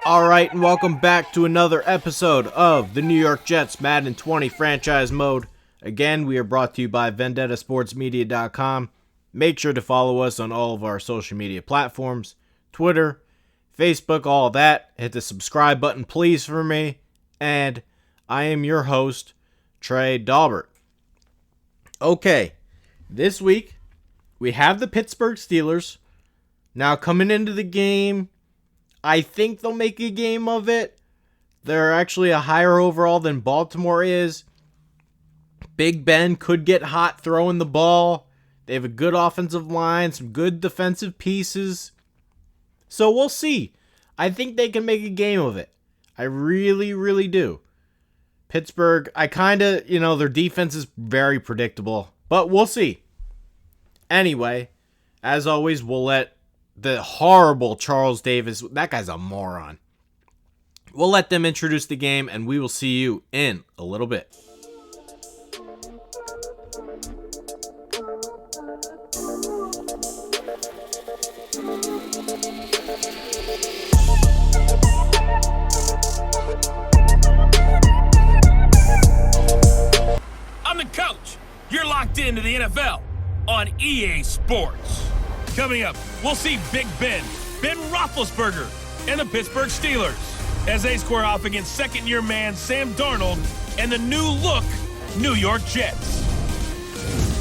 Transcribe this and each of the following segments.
Alright, and welcome back to another episode of the New York Jets Madden 20 Franchise Mode. Again, we are brought to you by VendettaSportsMedia.com. Make sure to follow us on all of our social media platforms. Twitter, Facebook, all that. Hit the subscribe button, please, for me. And I am your host, Trey Daubert. Okay, this week, we have the Pittsburgh Steelers. Now, coming into the game, I think they'll make a game of it. They're actually a higher overall than Baltimore is. Big Ben could get hot throwing the ball. They have a good offensive line, some good defensive pieces. So we'll see. I think they can make a game of it. I really, really do. Pittsburgh, I kind of, their defense is very predictable. But we'll see. Anyway, as always, we'll let the horrible Charles Davis, that guy's a moron. We'll let them introduce the game, and we will see you in a little bit. I'm the coach. You're locked into the NFL on EA Sports. Coming up, we'll see Big Ben Roethlisberger, and the Pittsburgh Steelers as they square off against second-year man Sam Darnold and the new-look New York Jets.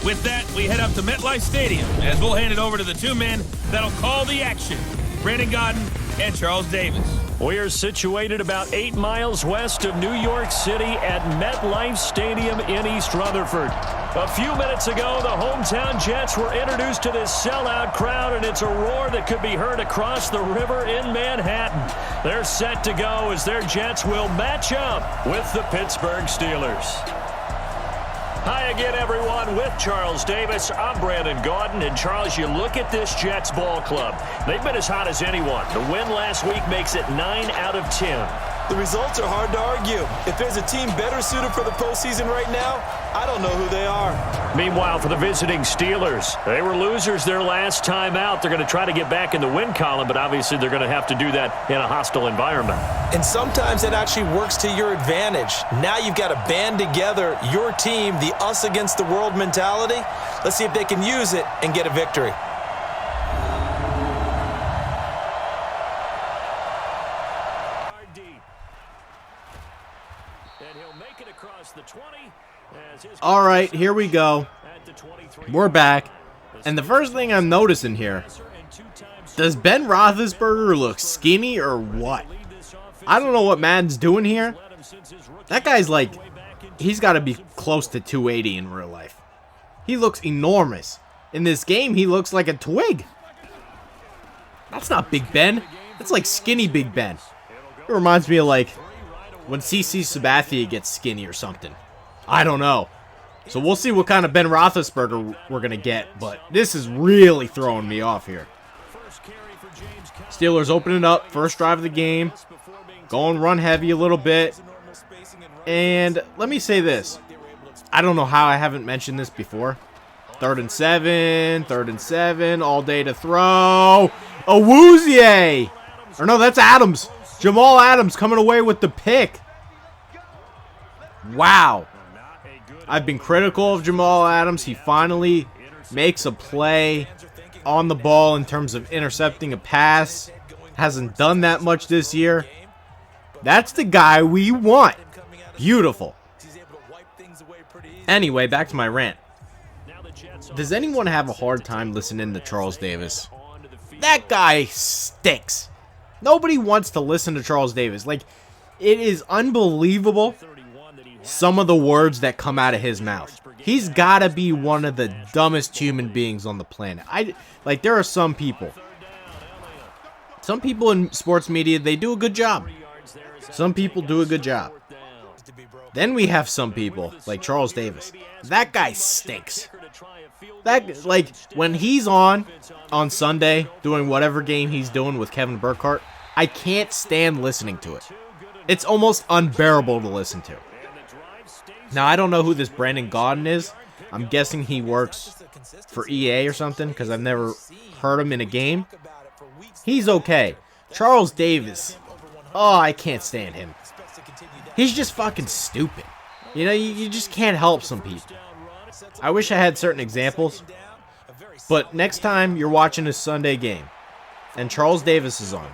With that, we head up to MetLife Stadium as we'll hand it over to the two men that'll call the action, Brandon Gaudin and Charles Davis. We are situated about 8 miles west of New York City at MetLife Stadium in East Rutherford. A few minutes ago, the hometown Jets were introduced to this sellout crowd, and it's a roar that could be heard across the river in Manhattan. They're set to go as their Jets will match up with the Pittsburgh Steelers. Hi again, everyone. With Charles Davis, I'm Brandon Gaudin. And Charles, you look at this Jets ball club. They've been as hot as anyone. The win last week makes it 9 out of 10. The results are hard to argue. If there's a team better suited for the postseason right now, I don't know who they are. Meanwhile, for the visiting Steelers, they were losers their last time out. They're going to try to get back in the win column, but obviously they're going to have to do that in a hostile environment. And sometimes it actually works to your advantage. Now you've got to band together your team, the us against the world mentality. Let's see if they can use it and get a victory. All right, here we go. We're back. And the first thing I'm noticing here, does Ben Roethlisberger look skinny or what? I don't know what Madden's doing here. That guy's like, he's got to be close to 280 in real life. He looks enormous. In this game, he looks like a twig. That's not Big Ben. That's like skinny Big Ben. It reminds me of like when CC Sabathia gets skinny or something. I don't know. So we'll see what kind of Ben Roethlisberger we're going to get, but this is really throwing me off here. Steelers opening up, first drive of the game, going run heavy a little bit, and let me say this. I don't know how I haven't mentioned this before. 3rd and 7, all day to throw. Awuzie! Or no, that's Adams. Jamal Adams coming away with the pick. Wow. I've been critical of Jamal Adams. He finally makes a play on the ball in terms of intercepting a pass. Hasn't done that much this year. That's the guy we want. Beautiful. Anyway, back to my rant. Does anyone have a hard time listening to Charles Davis? That guy stinks. Nobody wants to listen to Charles Davis. Like, it is unbelievable some of the words that come out of his mouth. He's got to be one of the dumbest human beings on the planet. There are some people in sports media, they do a good job. Some people do a good job. Then we have some people like Charles Davis. That guy stinks. That, like, when he's on Sunday doing whatever game he's doing with Kevin Burkhardt, I can't stand listening to it. It's almost unbearable to listen to. Now, I don't know who this Brandon Gaudin is. I'm guessing he works for EA or something because I've never heard him in a game. He's okay. Charles Davis. Oh, I can't stand him. He's just fucking stupid. You know, you just can't help some people. I wish I had certain examples. But next time you're watching a Sunday game and Charles Davis is on,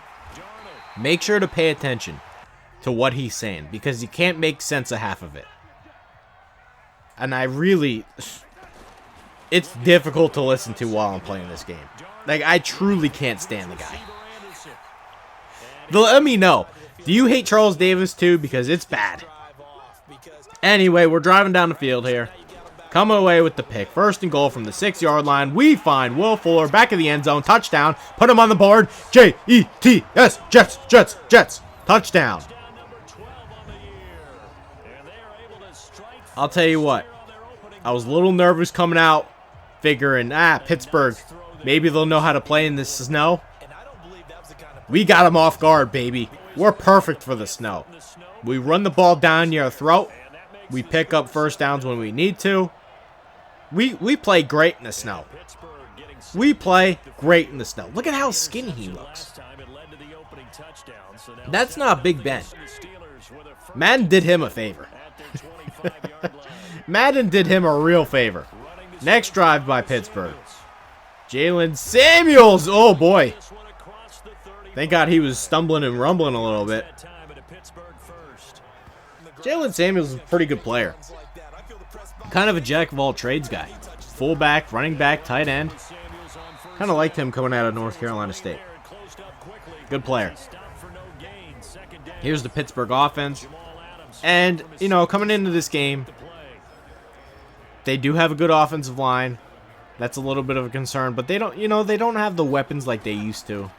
make sure to pay attention to what he's saying, because you can't make sense of half of it. And it's difficult to listen to while I'm playing this game. Like, I truly can't stand the guy. Let me know. Do you hate Charles Davis too? Because it's bad. Anyway, we're driving down the field here. Coming away with the pick. First and goal from the 6-yard line. We find Will Fuller back of the end zone. Touchdown. Put him on the board. J-E-T-S. Jets, Jets, Jets. Touchdown. I'll tell you what. I was a little nervous coming out, figuring, Pittsburgh, maybe they'll know how to play in the snow. We got them off guard, baby. We're perfect for the snow. We run the ball down your throat. We pick up first downs when we need to. We play great in the snow. We play great in the snow. Look at how skinny he looks. That's not Big Ben. Madden did him a favor. Madden did him a real favor. Next drive by Pittsburgh. Jalen Samuels. Oh, boy. Thank God he was stumbling and rumbling a little bit. Jalen Samuels is a pretty good player. Kind of a jack of all trades guy. Fullback, running back, tight end. Kind of liked him coming out of North Carolina State. Good player. Here's the Pittsburgh offense. And, you know, coming into this game, they do have a good offensive line. That's a little bit of a concern, but they don't have the weapons like they used to.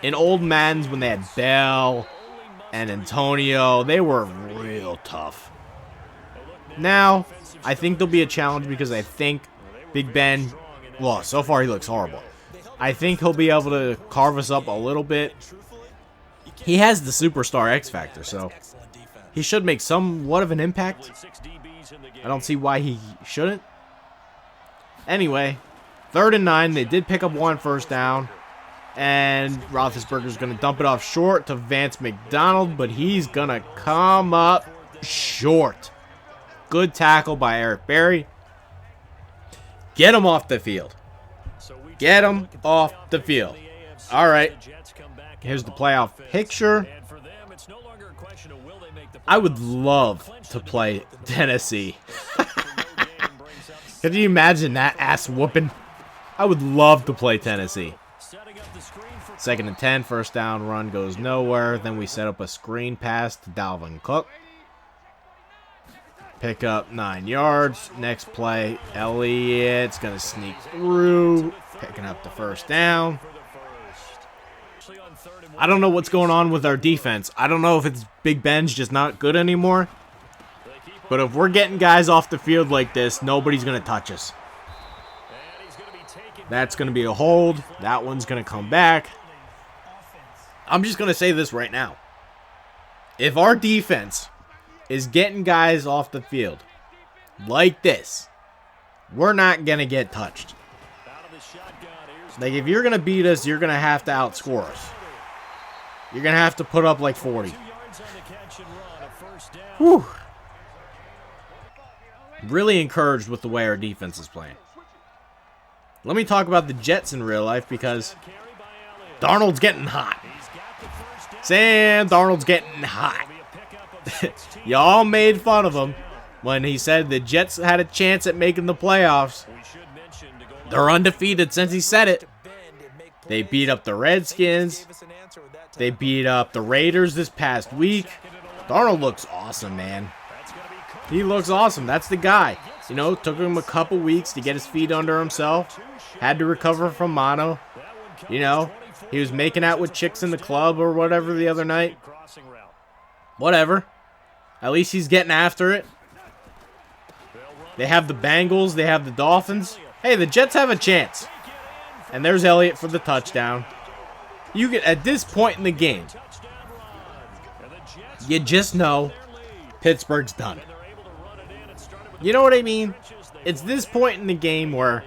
In old Maddens, when they had Bell and Antonio, they were real tough. Now, I think there'll be a challenge because I think Big Ben, well, so far he looks horrible. I think he'll be able to carve us up a little bit. He has the superstar X Factor, so he should make somewhat of an impact. I don't see why he shouldn't. Anyway, 3rd and 9. They did pick up one first down. And Roethlisberger's going to dump it off short to Vance McDonald, but he's going to come up short. Good tackle by Eric Berry. Get him off the field. Get him off the field. All right. Here's the playoff picture. I would love to play Tennessee. Could you imagine that ass whooping? I would love to play Tennessee. 2nd and 10, first down run goes nowhere. Then we set up a screen pass to Dalvin Cook. Pick up 9 yards. Next play, Elliott's going to sneak through. Picking up the first down. I don't know what's going on with our defense. I don't know if it's Big Ben's just not good anymore. But if we're getting guys off the field like this, nobody's going to touch us. That's going to be a hold. That one's going to come back. I'm just going to say this right now. If our defense is getting guys off the field like this, we're not going to get touched. Like, if you're going to beat us, you're going to have to outscore us. You're going to have to put up like 40. Whew. Really encouraged with the way our defense is playing. Let me talk about the Jets in real life because Darnold's getting hot. Sam Darnold's getting hot. Y'all made fun of him when he said the Jets had a chance at making the playoffs. They're undefeated since he said it. They beat up the Redskins. They beat up the Raiders this past week. Darnold looks awesome, man. He looks awesome. That's the guy. You know, took him a couple weeks to get his feet under himself. Had to recover from mono. You know, he was making out with chicks in the club or whatever the other night. Whatever. At least he's getting after it. They have the Bengals. They have the Dolphins. Hey, the Jets have a chance. And there's Elliott for the touchdown. You get at this point in the game, you just know Pittsburgh's done. You know what I mean? It's this point in the game where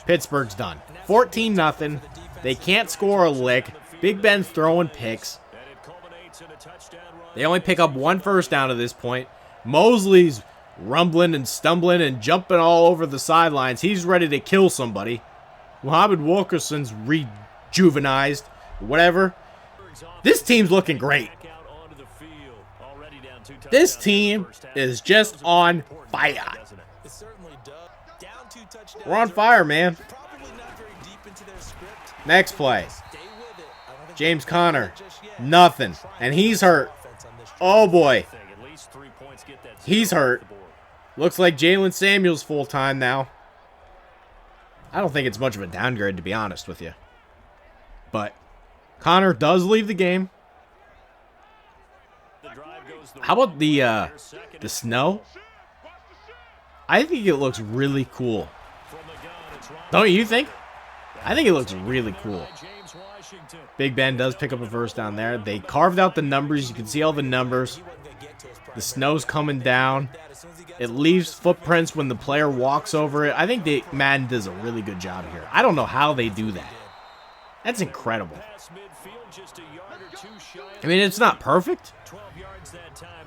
Pittsburgh's done. 14-0. They can't score a lick. Big Ben's throwing picks. They only pick up 1 first down to this point. Mosley's rumbling and stumbling and jumping all over the sidelines. He's ready to kill somebody. Muhammad Wilkerson's rejuvenized. Whatever. This team's looking great. This team is just on fire. We're on fire, man. Next play. James Conner. Nothing. And he's hurt. Oh, boy. He's hurt. Looks like Jalen Samuels full-time now. I don't think it's much of a downgrade, to be honest with you. But Conner does leave the game. How about the snow? I think it looks really cool. Don't you think? I think it looks really cool. Big Ben does pick up a first down there. They carved out the numbers. You can see all the numbers. The snow's coming down. It leaves footprints when the player walks over it. I think Madden does a really good job here. I don't know how they do that. That's incredible. I mean, it's not perfect,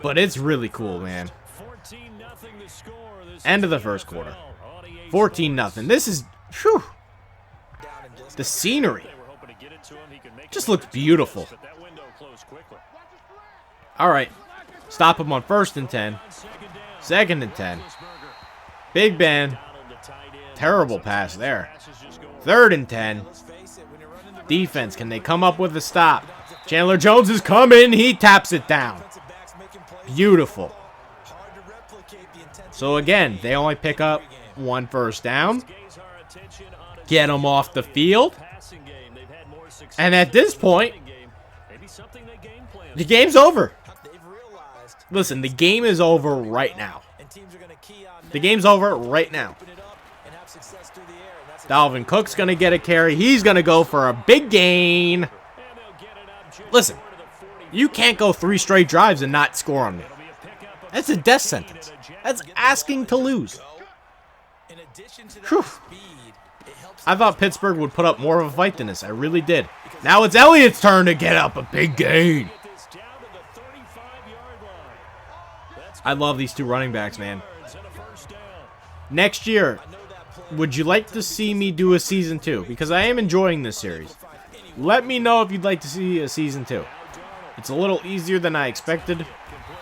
but it's really cool, man. End of the first quarter. 14-0. This is, whew, the scenery just looks beautiful. All right, stop him on 1st and 10. 2nd and 10. Big Ben. Terrible pass there. 3rd and 10. Defense, can they come up with a stop? Chandler Jones is coming. He taps it down. Beautiful. So again, they only pick up 1 first down. Get them off the field. And at this point, the game's over. Listen, the game is over right now. The game's over right now. Dalvin Cook's going to get a carry. He's going to go for a big gain. Listen, you can't go 3 straight drives and not score on me. That's a death sentence. That's asking to lose. Whew. I thought Pittsburgh would put up more of a fight than this. I really did. Now it's Elliott's turn to get up a big gain. I love these 2 running backs, man. Next year, would you like to see me do a season 2? Because I am enjoying this series. Let me know if you'd like to see a season 2. It's a little easier than I expected.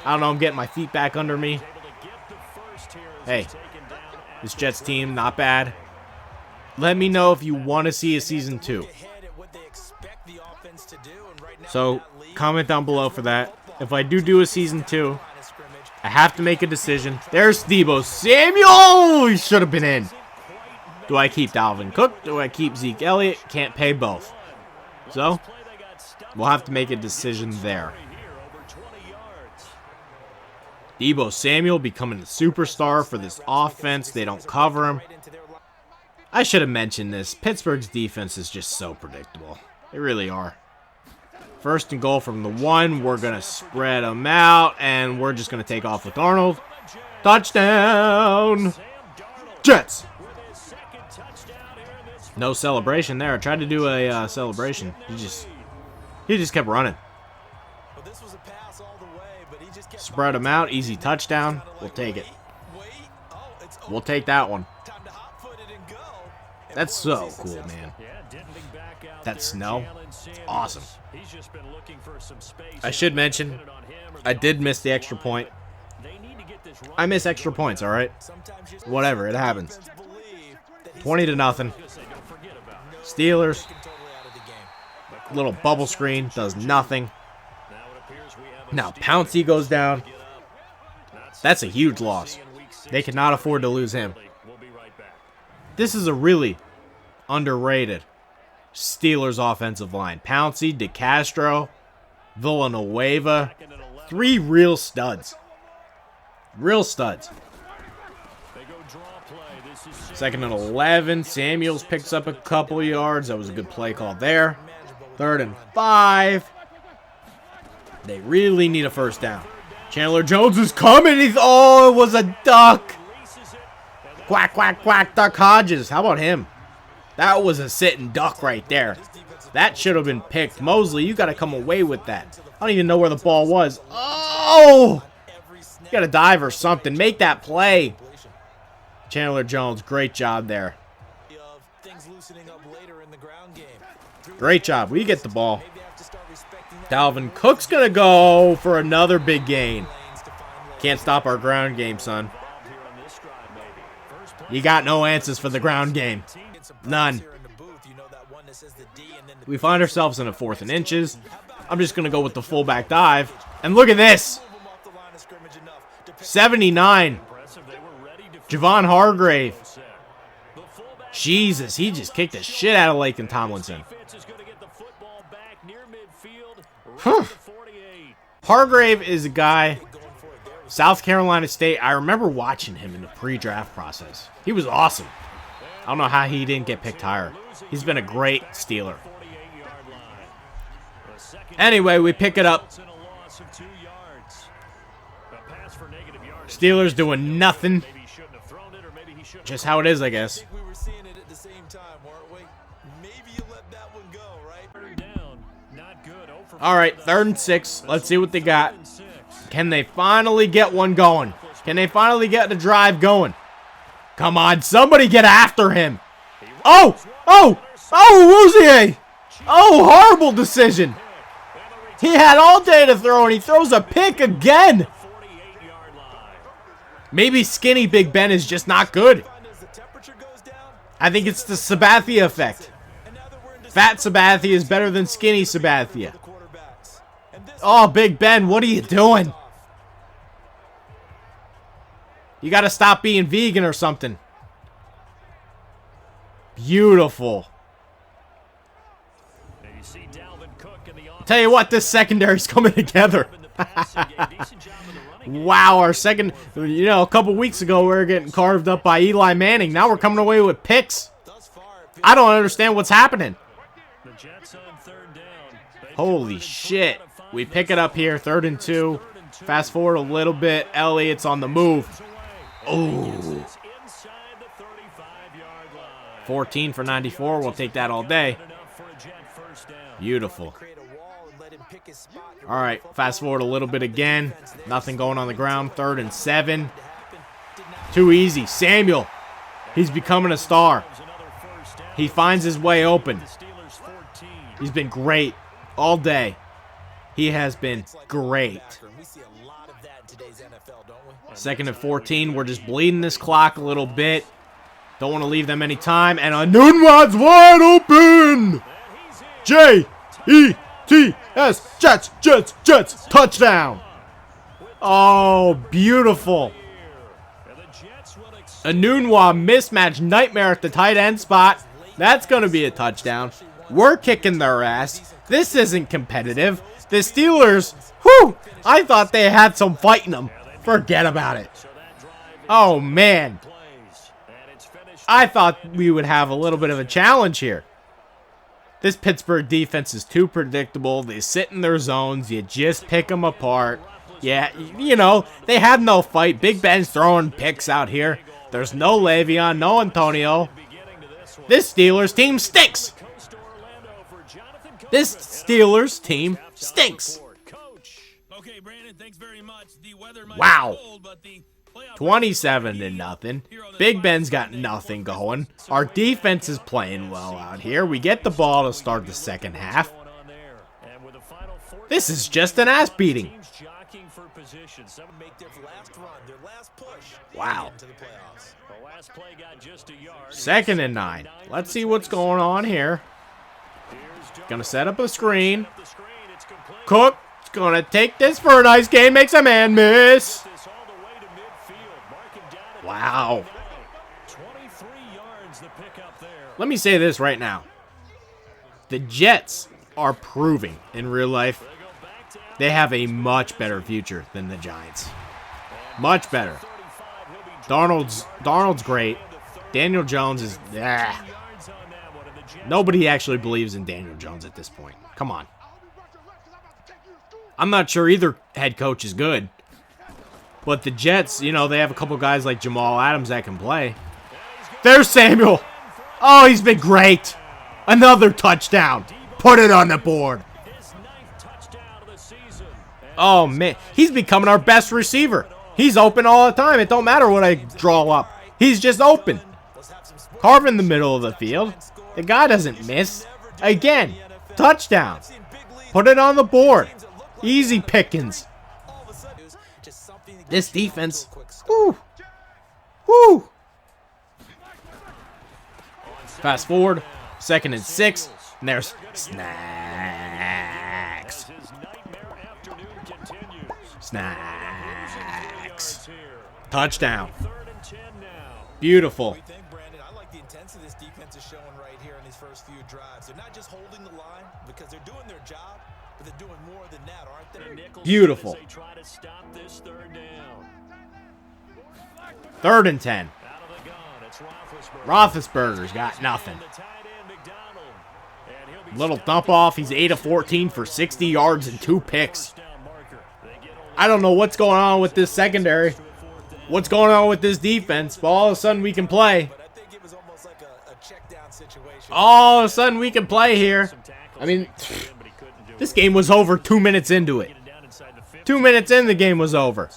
I don't know, I'm getting my feet back under me. Hey, this Jets team, not bad. Let me know if you want to see a season 2. So, comment down below for that. If I do a season 2, I have to make a decision. There's Deebo Samuel! He should have been in. Do I keep Dalvin Cook? Do I keep Zeke Elliott? Can't pay both. So, we'll have to make a decision there. Deebo Samuel becoming a superstar for this offense. They don't cover him. I should have mentioned this. Pittsburgh's defense is just so predictable. They really are. 1st and goal from the 1. We're going to spread them out, and we're just going to take off with Arnold. Touchdown! Jets! No celebration there. I tried to do a celebration. He just kept running. Spread them out. Easy touchdown. We'll take it. We'll take that one. That's so cool, man. That snow. It's awesome. I should mention, I did miss the extra point. I miss extra points, alright? Whatever, it happens. 20-0. Steelers. Little bubble screen. Does nothing. Now Pouncey goes down. That's a huge loss. They cannot afford to lose him. This is a really underrated Steelers offensive line. Pouncey, DeCastro, Villanueva. 3 real studs. Real studs. 2nd and 11. Samuels picks up a couple yards. That was a good play call there. 3rd and 5. They really need a first down. Chandler Jones is coming. Oh, it was a duck. Quack, quack, quack. Duck Hodges. How about him? That was a sitting duck right there. That should have been picked. Mosley, you got to come away with that. I don't even know where the ball was. Oh! You got to dive or something. Make that play. Chandler Jones, great job there. Great job. We get the ball. Dalvin Cook's going to go for another big gain. Can't stop our ground game, son. You got no answers for the ground game. None. We find ourselves in a 4th and inches. I'm just going to go with the fullback dive. And look at this. 79. Javon Hargrave. Jesus, he just kicked the shit out of Laken Tomlinson. Huh. Hargrave is a guy, South Carolina State. I remember watching him in the pre-draft process. He was awesome. I don't know how he didn't get picked higher. He's been a great Steeler. Anyway, we pick it up. Steelers doing nothing. Just how it is, I guess. Alright, 3rd and 6. Let's see what they got. Can they finally get one going? Can they finally get the drive going? Come on, somebody get after him. Oh! Oh! Oh, Woozier! Oh, horrible decision. He had all day to throw, and he throws a pick again. Maybe skinny Big Ben is just not good. I think it's the Sabathia effect. Fat Sabathia is better than skinny Sabathia. Oh, Big Ben, what are you doing? You got to stop being vegan or something. Beautiful. Tell you what, this secondary's coming together. Wow, our second, a couple weeks ago we were getting carved up by Eli Manning. Now we're coming away with picks. I don't understand what's happening. Holy shit. We pick it up here, 3rd and 2. Fast forward a little bit. Elliott's on the move. Oh. 14 for 94. We'll take that all day. Beautiful. All right, fast forward a little bit again. Nothing going on the ground. 3rd and 7. Too easy. Samuel. He's becoming a star. He finds his way open. He's been great all day. He has been great. 2nd and 14. We're just bleeding this clock a little bit. Don't want to leave them any time. And Anunwad's wide open. J-E-T-S. Jets, Jets, Jets. Touchdown. Oh, beautiful. Anunwa mismatch nightmare at the tight end spot. That's going to be a touchdown. We're kicking their ass. This isn't competitive. The Steelers, whew, I thought they had some fight in them. Forget about it. Oh, man. I thought we would have a little bit of a challenge here. This Pittsburgh defense is too predictable. They sit in their zones. You just pick them apart. Yeah, they have no fight. Big Ben's throwing picks out here. There's no Le'Veon, no Antonio. This Steelers team stinks. This Steelers team stinks. Wow. 27-0. Big Ben's got nothing going. Our defense is playing well out here. We get the ball to start the second half. This is just an ass beating. Wow. 2nd and 9. Let's see what's going on here. Gonna set up a screen. Cook's gonna take this for a nice gain. Makes a man miss. Wow. Let me say this right now. The Jets are proving in real life they have a much better future than the Giants. Much better. Darnold's great. Daniel Jones is... Nobody actually believes in Daniel Jones at this point. Come on. I'm not sure either head coach is good. But the Jets, they have a couple guys like Jamal Adams that can play. There's Samuel. Oh, he's been great. Another touchdown. Put it on the board. Oh, man. He's becoming our best receiver. He's open all the time. It don't matter what I draw up. He's just open. Carve in the middle of the field. The guy doesn't miss. Again, touchdown. Put it on the board. Easy pickings. This defense. Woo. Woo. Fast forward. 2nd and 6. And there's snacks. Snacks. Touchdown. Beautiful. I like the intensity this defense is showing right here in these first few drives. They're not just holding the line because they're doing their job, but they're doing more than that, aren't they? Beautiful. 3rd and 10. Roethlisberger's got nothing. Little dump off. He's 8 of 14 for 60 yards and 2 picks. I don't know what's going on with this secondary. What's going on with this defense? But all of a sudden we can play. All of a sudden we can play here. I mean, this game was over 2 minutes into it. 2 minutes in, the game was over.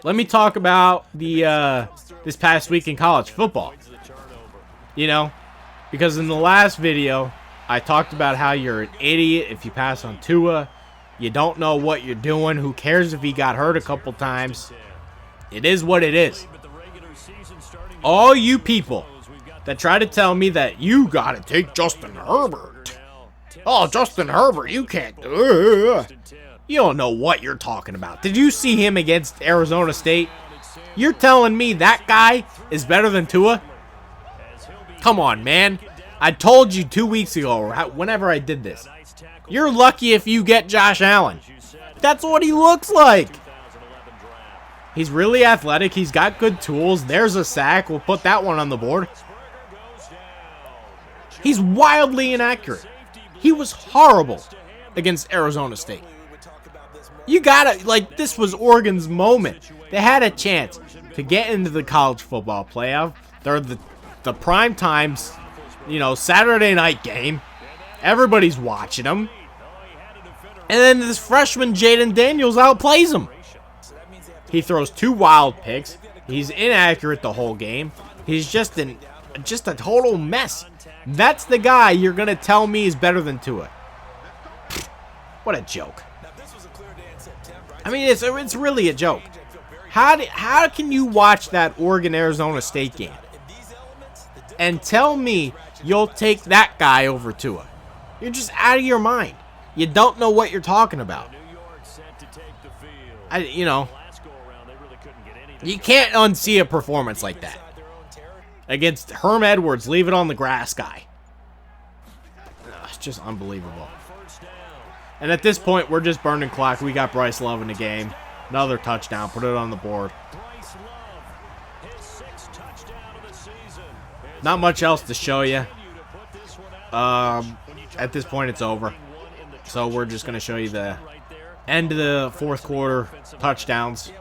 Let me talk about the this past week in college football. You know, because in the last video, I talked about how you're an idiot if you pass on Tua. You don't know what you're doing. Who cares if he got hurt a couple times? It is what it is. All you people that try to tell me that you got to take Justin Herbert. Oh, Justin Herbert, you can't. You don't know what you're talking about. Did you see him against Arizona State? You're telling me that guy is better than Tua? Come on, man. I told you 2 weeks ago, whenever I did this. You're lucky if you get Josh Allen. That's what he looks like. He's really athletic. He's got good tools. There's a sack. We'll put that one on the board. He's wildly inaccurate. He was horrible against Arizona State. You gotta, like, this was Oregon's moment. They had a chance to get into the college football playoff. They're the prime times, you know, Saturday night game. Everybody's watching them. And then this freshman Jaden Daniels outplays him. He throws 2 wild picks. He's inaccurate the whole game. He's just a total mess. That's the guy you're going to tell me is better than Tua. What a joke. I mean, it's really a joke. How can you watch that Oregon-Arizona State game and tell me you'll take that guy over Tua? You're just out of your mind. You don't know what you're talking about. You know, you can't unsee a performance like that against Herm Edwards, leave it on the grass guy. It's just unbelievable. And at this point, we're just burning clock. We got Bryce Love in the game. Another touchdown. Put it on the board. Not much else to show you. At this point, it's over. So we're just going to show you the end of the 4th quarter touchdowns.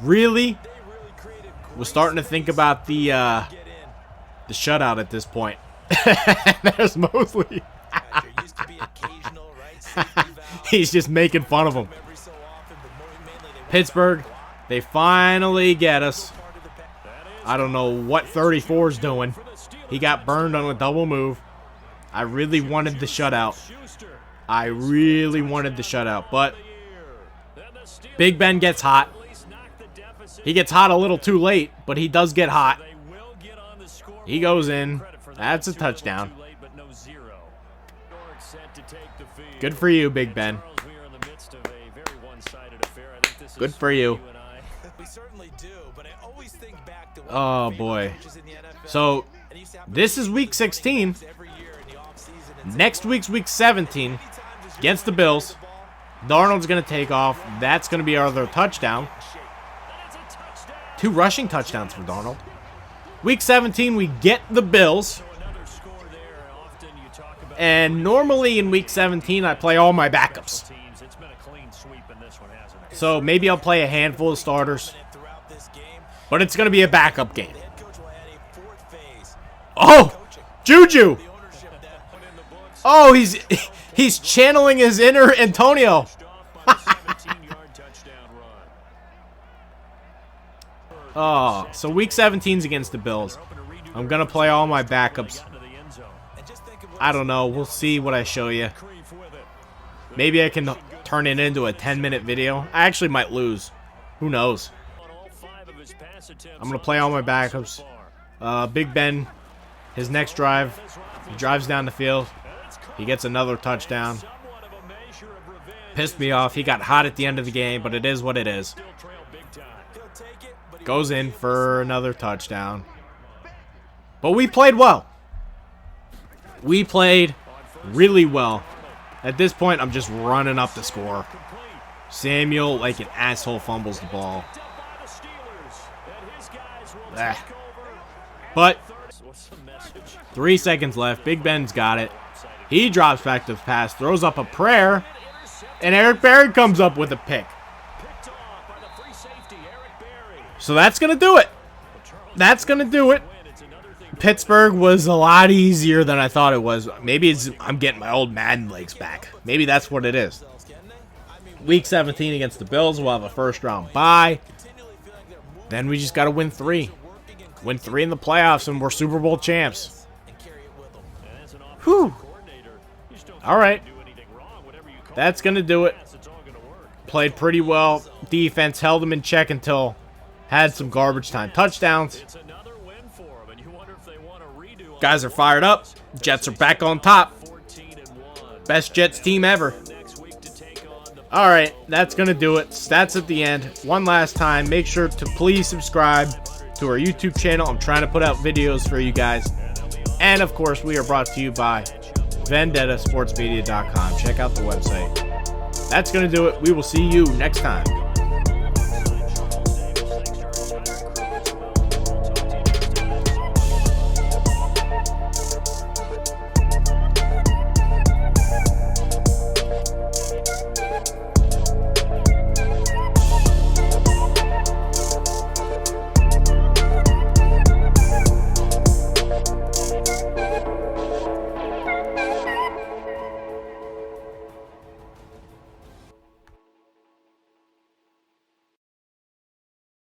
Really? Was starting to think about the shutout at this point. There's Mosley. He's just making fun of him. Pittsburgh, they finally get us. I don't know what 34's doing. He got burned on a double move. I really wanted the shutout. But Big Ben gets hot. He gets hot a little too late, but he does get hot. He goes in. That's a touchdown. Good for you, Big Ben. Good for you. Oh, boy. So, this is week 16. Next week's week 17 against the Bills. Darnold's going to take off. That's going to be our other touchdown. 2 rushing touchdowns for Darnold. Week 17, we get the Bills. And normally in week 17, I play all my backups. So maybe I'll play a handful of starters. But it's going to be a backup game. Oh! Juju! Oh, he's channeling his inner Antonio. Oh, so week 17's against the Bills. I'm going to play all my backups. I don't know. We'll see what I show you. Maybe I can turn it into a 10-minute video. I actually might lose. Who knows? I'm going to play all my backups. Big Ben, his next drive, he drives down the field. He gets another touchdown. Pissed me off. He got hot at the end of the game, but it is what it is. Goes in for another touchdown. But we played well. We played really well. At this point, I'm just running up the score. Samuel, like an asshole, fumbles the ball. But 3 seconds left. Big Ben's got it. He drops back to the pass, throws up a prayer, and Eric Berry comes up with a pick. So that's going to do it. That's going to do it. Pittsburgh was a lot easier than I thought it was. Maybe I'm getting my old Madden legs back. Maybe that's what it is. Week 17 against the Bills. We'll have a first-round bye. Then we just got to win 3. Win 3 in the playoffs, and we're Super Bowl champs. Whew. All right. That's going to do it. Played pretty well. Defense held them in check until had some garbage time touchdowns. Guys are fired up. Jets are back on top. Best Jets team ever. All right, that's going to do it. Stats at the end. One last time, make sure to please subscribe to our YouTube channel. I'm trying to put out videos for you guys. And, of course, we are brought to you by VendettaSportsMedia.com. Check out the website. That's going to do it. We will see you next time.